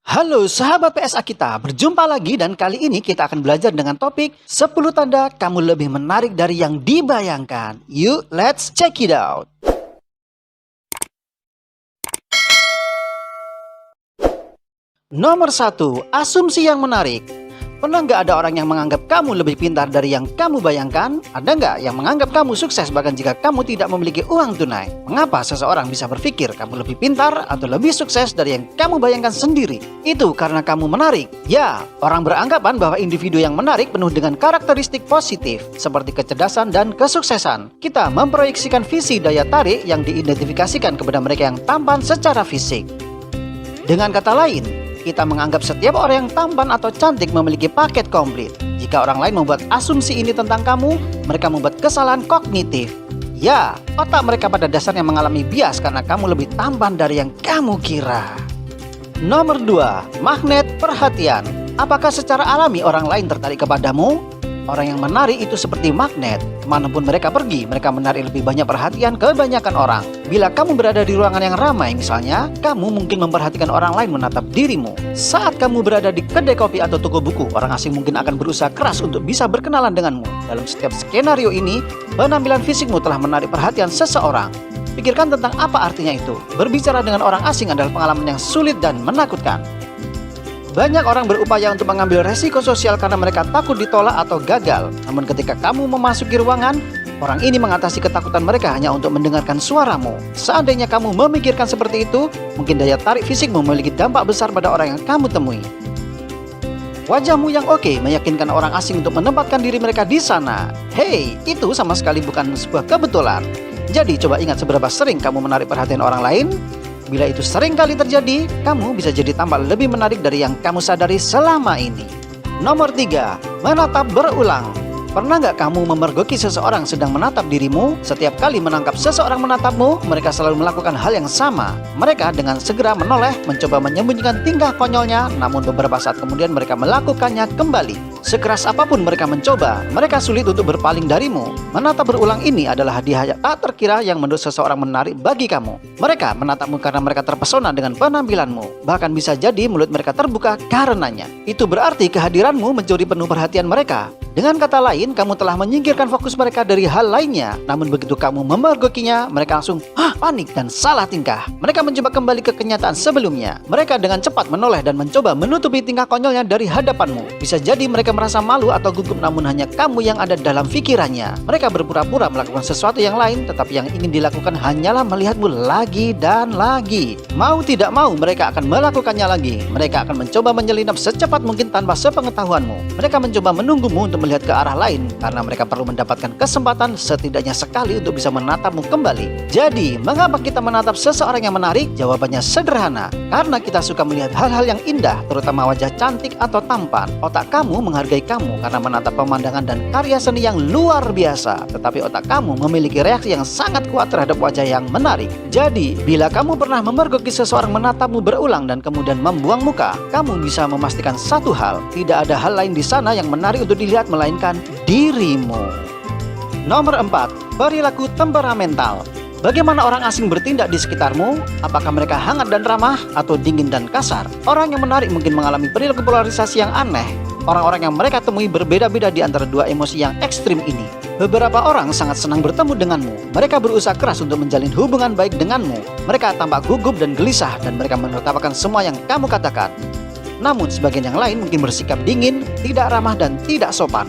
Halo sahabat PSA kita, berjumpa lagi dan kali ini kita akan belajar dengan topik 10 tanda kamu lebih menarik dari yang dibayangkan. Yuk, let's check it out. Nomor 1, asumsi yang menarik. Pernah nggak ada orang yang menganggap kamu lebih pintar dari yang kamu bayangkan? Ada nggak yang menganggap kamu sukses bahkan jika kamu tidak memiliki uang tunai? Mengapa seseorang bisa berpikir kamu lebih pintar atau lebih sukses dari yang kamu bayangkan sendiri? Itu karena kamu menarik. Ya, orang beranggapan bahwa individu yang menarik penuh dengan karakteristik positif seperti kecerdasan dan kesuksesan. Kita memproyeksikan visi daya tarik yang diidentifikasikan kepada mereka yang tampan secara fisik. Dengan kata lain, kita menganggap setiap orang yang tampan atau cantik memiliki paket komplit. Jika orang lain membuat asumsi ini tentang kamu, mereka membuat kesalahan kognitif. Ya, otak mereka pada dasarnya mengalami bias karena kamu lebih tampan dari yang kamu kira. Nomor 2, magnet perhatian. Apakah secara alami orang lain tertarik kepadamu? Orang yang menarik itu seperti magnet. Kemanapun mereka pergi, mereka menarik lebih banyak perhatian kebanyakan orang. Bila kamu berada di ruangan yang ramai misalnya, kamu mungkin memperhatikan orang lain menatap dirimu. Saat kamu berada di kedai kopi atau toko buku, orang asing mungkin akan berusaha keras untuk bisa berkenalan denganmu. Dalam setiap skenario ini, penampilan fisikmu telah menarik perhatian seseorang. Pikirkan tentang apa artinya itu. Berbicara dengan orang asing adalah pengalaman yang sulit dan menakutkan. Banyak orang berupaya untuk mengambil resiko sosial karena mereka takut ditolak atau gagal. Namun ketika kamu memasuki ruangan, orang ini mengatasi ketakutan mereka hanya untuk mendengarkan suaramu. Seandainya kamu memikirkan seperti itu, mungkin daya tarik fisikmu memiliki dampak besar pada orang yang kamu temui. Wajahmu yang oke meyakinkan orang asing untuk menempatkan diri mereka di sana. Hei, itu sama sekali bukan sebuah kebetulan. Jadi coba ingat seberapa sering kamu menarik perhatian orang lain. Bila itu sering kali terjadi, kamu bisa jadi tampak lebih menarik dari yang kamu sadari selama ini. Nomor 3, menatap berulang. Pernah nggak kamu memergoki seseorang sedang menatap dirimu? Setiap kali menangkap seseorang menatapmu, mereka selalu melakukan hal yang sama. Mereka dengan segera menoleh, mencoba menyembunyikan tingkah konyolnya, namun beberapa saat kemudian mereka melakukannya kembali. Sekeras apapun mereka mencoba, mereka sulit untuk berpaling darimu. Menatap berulang ini adalah hadiah tak terkira yang menurut seseorang menarik bagi kamu. Mereka menatapmu karena mereka terpesona dengan penampilanmu. Bahkan bisa jadi mulut mereka terbuka karenanya. Itu berarti kehadiranmu mencuri penuh perhatian mereka. Dengan kata lain, kamu telah menyingkirkan fokus mereka dari hal lainnya. Namun begitu kamu memergokinya, mereka langsung panik dan salah tingkah. Mereka mencoba kembali ke kenyataan sebelumnya. Mereka dengan cepat menoleh dan mencoba menutupi tingkah konyolnya dari hadapanmu. Bisa jadi mereka merasa malu atau gugup, namun hanya kamu yang ada dalam pikirannya. Mereka berpura-pura melakukan sesuatu yang lain, tetapi yang ingin dilakukan hanyalah melihatmu lagi dan lagi. Mau tidak mau, mereka akan melakukannya lagi. Mereka akan mencoba menyelinap secepat mungkin tanpa sepengetahuanmu. Mereka mencoba menunggumu untuk melihat ke arah lain karena mereka perlu mendapatkan kesempatan setidaknya sekali untuk bisa menatapmu kembali. Jadi, mengapa kita menatap seseorang yang menarik? Jawabannya sederhana. Karena kita suka melihat hal-hal yang indah, terutama wajah cantik atau tampan. Otak kamu menghargai kamu karena menatap pemandangan dan karya seni yang luar biasa. Tetapi otak kamu memiliki reaksi yang sangat kuat terhadap wajah yang menarik. Jadi, bila kamu pernah memergoki seseorang menatapmu berulang dan kemudian membuang muka, kamu bisa memastikan satu hal, tidak ada hal lain di sana yang menarik untuk dilihat melainkan dirimu. Nomor 4, perilaku temperamental. Bagaimana orang asing bertindak di sekitarmu? Apakah mereka hangat dan ramah atau dingin dan kasar? Orang yang menarik mungkin mengalami perilaku polarisasi yang aneh. Orang-orang yang mereka temui berbeda-beda di antara dua emosi yang ekstrim ini. Beberapa orang sangat senang bertemu denganmu. Mereka berusaha keras untuk menjalin hubungan baik denganmu. Mereka tampak gugup dan gelisah dan mereka menertawakan semua yang kamu katakan. Namun sebagian yang lain mungkin bersikap dingin, tidak ramah dan tidak sopan.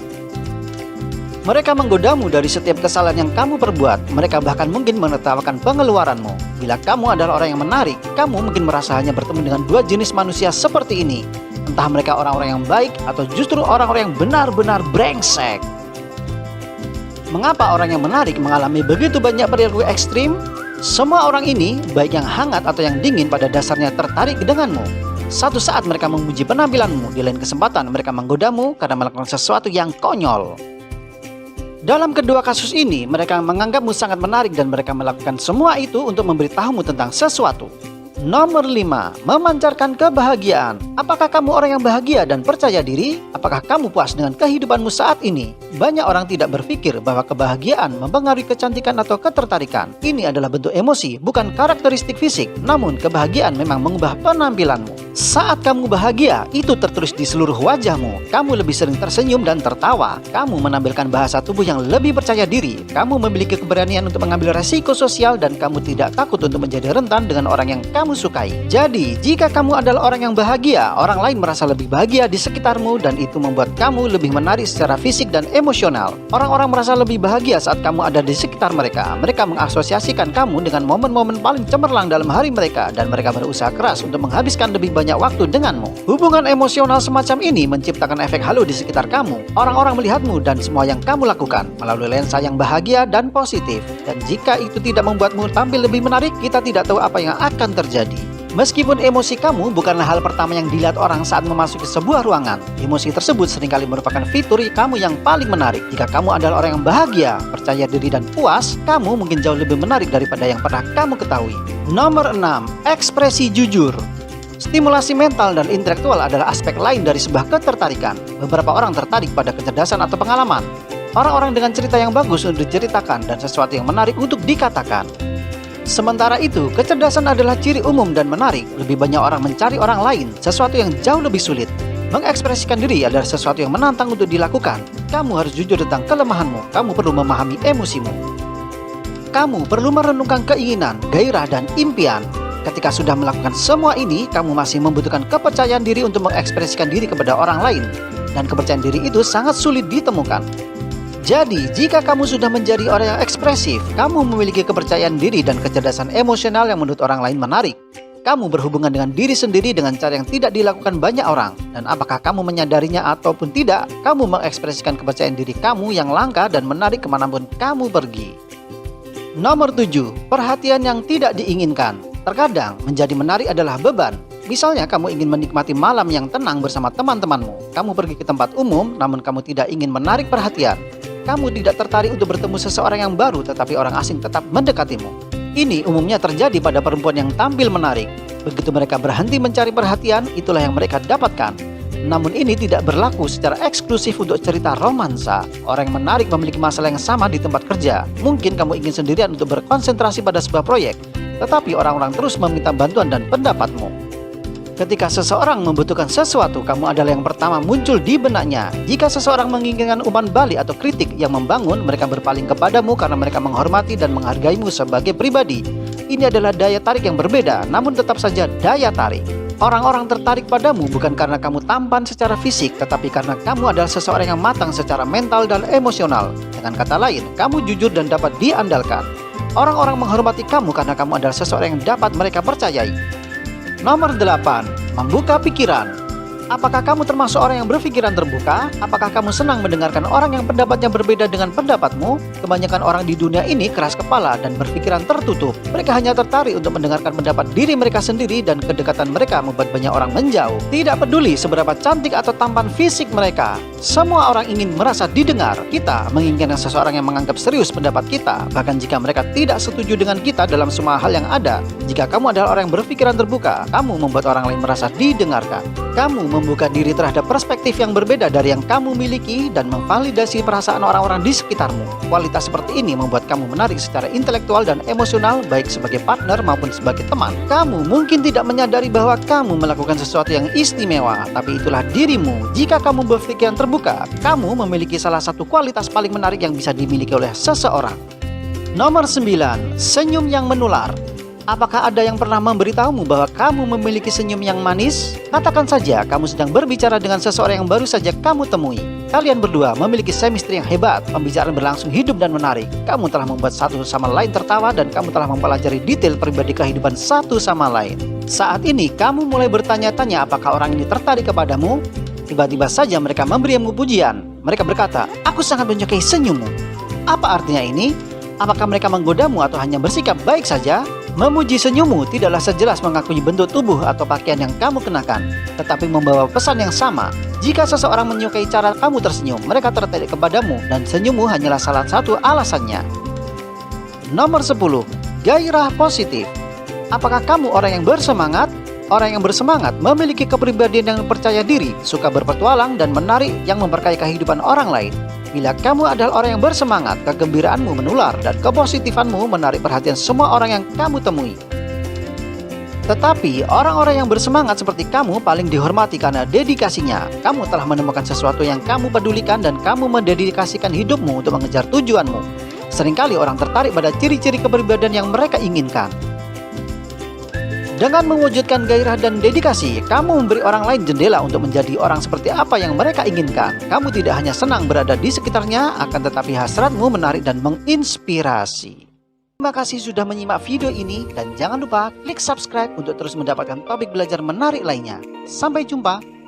Mereka menggodamu dari setiap kesalahan yang kamu perbuat. Mereka bahkan mungkin menertawakan pengeluaranmu. Bila kamu adalah orang yang menarik, kamu mungkin merasa hanya bertemu dengan dua jenis manusia seperti ini. Entah mereka orang-orang yang baik atau justru orang-orang yang benar-benar brengsek. Mengapa orang yang menarik mengalami begitu banyak perilaku ekstrim? Semua orang ini, baik yang hangat atau yang dingin, pada dasarnya tertarik denganmu. Satu saat mereka memuji penampilanmu, di lain kesempatan mereka menggodamu karena melakukan sesuatu yang konyol. Dalam kedua kasus ini, mereka menganggapmu sangat menarik dan mereka melakukan semua itu untuk memberitahumu tentang sesuatu. Nomor 5, memancarkan kebahagiaan. Apakah kamu orang yang bahagia dan percaya diri? Apakah kamu puas dengan kehidupanmu saat ini? Banyak orang tidak berpikir bahwa kebahagiaan mempengaruhi kecantikan atau ketertarikan. Ini adalah bentuk emosi, bukan karakteristik fisik. Namun kebahagiaan memang mengubah penampilanmu. Saat kamu bahagia, itu tertulis di seluruh wajahmu. Kamu lebih sering tersenyum dan tertawa. Kamu menampilkan bahasa tubuh yang lebih percaya diri. Kamu memiliki keberanian untuk mengambil resiko sosial dan kamu tidak takut untuk menjadi rentan dengan orang yang kamu sukai. Jadi, jika kamu adalah orang yang bahagia, orang lain merasa lebih bahagia di sekitarmu dan itu membuat kamu lebih menarik secara fisik dan emosional. Orang-orang merasa lebih bahagia saat kamu ada di sekitar mereka. Mereka mengasosiasikan kamu dengan momen-momen paling cemerlang dalam hari mereka dan mereka berusaha keras untuk menghabiskan lebih banyak waktu denganmu. Hubungan emosional semacam ini menciptakan efek halo di sekitar kamu. Orang-orang melihatmu dan semua yang kamu lakukan melalui lensa yang bahagia dan positif. Dan jika itu tidak membuatmu tampil lebih menarik, kita tidak tahu apa yang akan terjadi. Meskipun emosi kamu bukanlah hal pertama yang dilihat orang saat memasuki sebuah ruangan, emosi tersebut seringkali merupakan fitur kamu yang paling menarik. Jika kamu adalah orang yang bahagia, percaya diri dan puas, kamu mungkin jauh lebih menarik daripada yang pernah kamu ketahui. Nomor 6. Ekspresi jujur. Stimulasi mental dan intelektual adalah aspek lain dari sebuah ketertarikan. Beberapa orang tertarik pada kecerdasan atau pengalaman. Orang-orang dengan cerita yang bagus untuk diceritakan dan sesuatu yang menarik untuk dikatakan. Sementara itu, kecerdasan adalah ciri umum dan menarik. Lebih banyak orang mencari orang lain, sesuatu yang jauh lebih sulit. Mengekspresikan diri adalah sesuatu yang menantang untuk dilakukan. Kamu harus jujur tentang kelemahanmu. Kamu perlu memahami emosimu. Kamu perlu merenungkan keinginan, gairah, dan impian. Ketika sudah melakukan semua ini, kamu masih membutuhkan kepercayaan diri untuk mengekspresikan diri kepada orang lain. Dan kepercayaan diri itu sangat sulit ditemukan. Jadi, jika kamu sudah menjadi orang yang ekspresif, kamu memiliki kepercayaan diri dan kecerdasan emosional yang menurut orang lain menarik. Kamu berhubungan dengan diri sendiri dengan cara yang tidak dilakukan banyak orang. Dan apakah kamu menyadarinya ataupun tidak, kamu mengekspresikan kepercayaan diri kamu yang langka dan menarik kemanapun kamu pergi. Nomor 7. Perhatian yang tidak diinginkan. Terkadang, menjadi menarik adalah beban. Misalnya, kamu ingin menikmati malam yang tenang bersama teman-temanmu. Kamu pergi ke tempat umum, namun kamu tidak ingin menarik perhatian. Kamu tidak tertarik untuk bertemu seseorang yang baru, tetapi orang asing tetap mendekatimu. Ini umumnya terjadi pada perempuan yang tampil menarik. Begitu mereka berhenti mencari perhatian, itulah yang mereka dapatkan. Namun ini tidak berlaku secara eksklusif untuk cerita romansa. Orang yang menarik memiliki masalah yang sama di tempat kerja. Mungkin kamu ingin sendirian untuk berkonsentrasi pada sebuah proyek, tetapi orang-orang terus meminta bantuan dan pendapatmu. Ketika seseorang membutuhkan sesuatu, kamu adalah yang pertama muncul di benaknya. Jika seseorang menginginkan umpan balik atau kritik yang membangun, mereka berpaling kepadamu karena mereka menghormati dan menghargaimu sebagai pribadi. Ini adalah daya tarik yang berbeda, namun tetap saja daya tarik. Orang-orang tertarik padamu bukan karena kamu tampan secara fisik, tetapi karena kamu adalah seseorang yang matang secara mental dan emosional. Dengan kata lain, kamu jujur dan dapat diandalkan. Orang-orang menghormati kamu karena kamu adalah seseorang yang dapat mereka percayai. Nomor 8. Membuka pikiran. Apakah kamu termasuk orang yang berpikiran terbuka? Apakah kamu senang mendengarkan orang yang pendapatnya berbeda dengan pendapatmu? Kebanyakan orang di dunia ini keras kepala dan berpikiran tertutup. Mereka hanya tertarik untuk mendengarkan pendapat diri mereka sendiri dan kedekatan mereka membuat banyak orang menjauh. Tidak peduli seberapa cantik atau tampan fisik mereka. Semua orang ingin merasa didengar. Kita menginginkan seseorang yang menganggap serius pendapat kita, bahkan jika mereka tidak setuju dengan kita dalam semua hal yang ada. Jika kamu adalah orang yang berpikiran terbuka, kamu membuat orang lain merasa didengarkan. Kamu membuka diri terhadap perspektif yang berbeda dari yang kamu miliki dan memvalidasi perasaan orang-orang di sekitarmu. Kualitas seperti ini membuat kamu menarik secara intelektual dan emosional, baik sebagai partner maupun sebagai teman. Kamu mungkin tidak menyadari bahwa kamu melakukan sesuatu yang istimewa, tapi itulah dirimu. Jika kamu berpikiran terbuka, kamu memiliki salah satu kualitas paling menarik yang bisa dimiliki oleh seseorang. Nomor 9. Senyum yang menular. Apakah ada yang pernah memberitahumu bahwa kamu memiliki senyum yang manis? Katakan saja kamu sedang berbicara dengan seseorang yang baru saja kamu temui. Kalian berdua memiliki chemistry yang hebat, pembicaraan berlangsung hidup dan menarik. Kamu telah membuat satu sama lain tertawa dan kamu telah mempelajari detail pribadi kehidupan satu sama lain. Saat ini kamu mulai bertanya-tanya apakah orang ini tertarik kepadamu? Tiba-tiba saja mereka memberimu pujian. Mereka berkata, "Aku sangat menyukai senyummu." Apa artinya ini? Apakah mereka menggodamu atau hanya bersikap baik saja? Memuji senyummu tidaklah sejelas mengakui bentuk tubuh atau pakaian yang kamu kenakan, tetapi membawa pesan yang sama. Jika seseorang menyukai cara kamu tersenyum, mereka tertarik kepadamu dan senyummu hanyalah salah satu alasannya. Nomor 10. Gairah positif. Apakah kamu orang yang bersemangat? Orang yang bersemangat memiliki kepribadian yang percaya diri, suka berpetualang dan menarik yang memberkahi kehidupan orang lain. Bila kamu adalah orang yang bersemangat, kegembiraanmu menular dan kepositifanmu menarik perhatian semua orang yang kamu temui. Tetapi orang-orang yang bersemangat seperti kamu paling dihormati karena dedikasinya. Kamu telah menemukan sesuatu yang kamu pedulikan dan kamu mendedikasikan hidupmu untuk mengejar tujuanmu. Seringkali orang tertarik pada ciri-ciri kepribadian yang mereka inginkan. Dengan mewujudkan gairah dan dedikasi, kamu memberi orang lain jendela untuk menjadi orang seperti apa yang mereka inginkan. Kamu tidak hanya senang berada di sekitarnya, akan tetapi hasratmu menarik dan menginspirasi. Terima kasih sudah menyimak video ini dan jangan lupa klik subscribe untuk terus mendapatkan topik belajar menarik lainnya. Sampai jumpa.